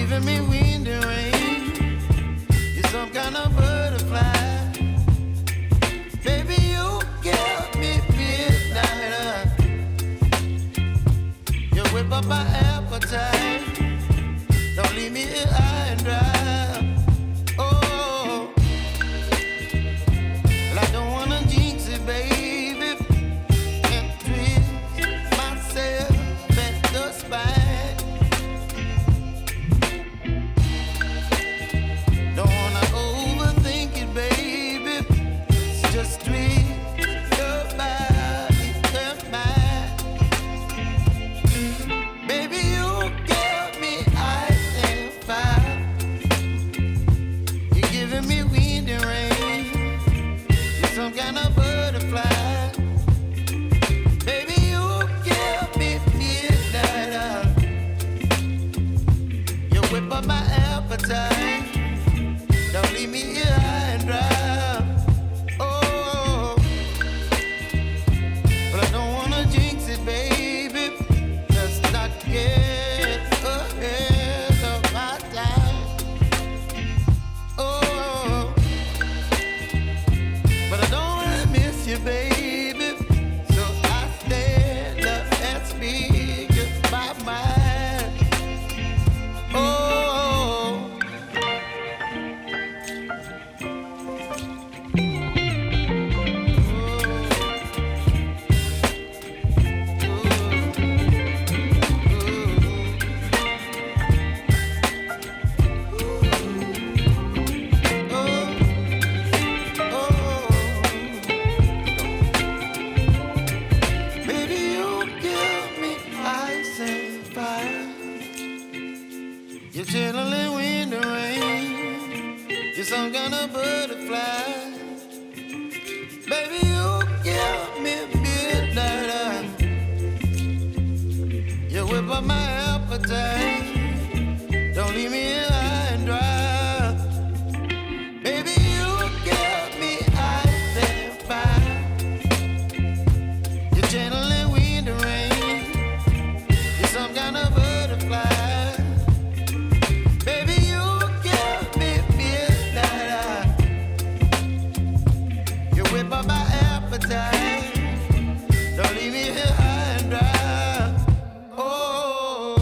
giving me wind and rain. You're some kind of butterfly. Baby, you give me midnight. You whip up my appetite. Don't leave me here high and dry. Oh, well, I don't wanna jinx it, baby, and twist myself at the spine. Don't wanna overthink it, baby. It's just twist your body and mine. Baby, you give me ice and fire. You're giving me wind and rain. You're some kind of butterfly. Baby, you give me midnight. You whip up my appetite. Don't leave me here high and dry. Oh, but I don't wanna jinx it, baby. Let's not get ahead of my time. Oh, but I don't wanna miss you, baby. So I stand up and speak my mind. Oh. Baby, you give me ice and fire. You're chilling wind and rain. You're some kind of butterfly. Baby, you give me midnight. You whip up my appetite. Don't leave me here high and dry. Baby, you give me ice and fire. You're channeling wind and rain. You're some kind of butterfly. Baby, you give me midnight. You whip up my appetite. Don't leave me here high and dry. Oh.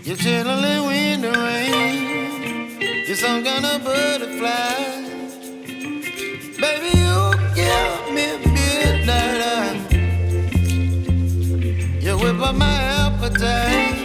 You're chilling in the rain. You're some kind of butterfly. Baby, you give me midnight. You whip up my appetite.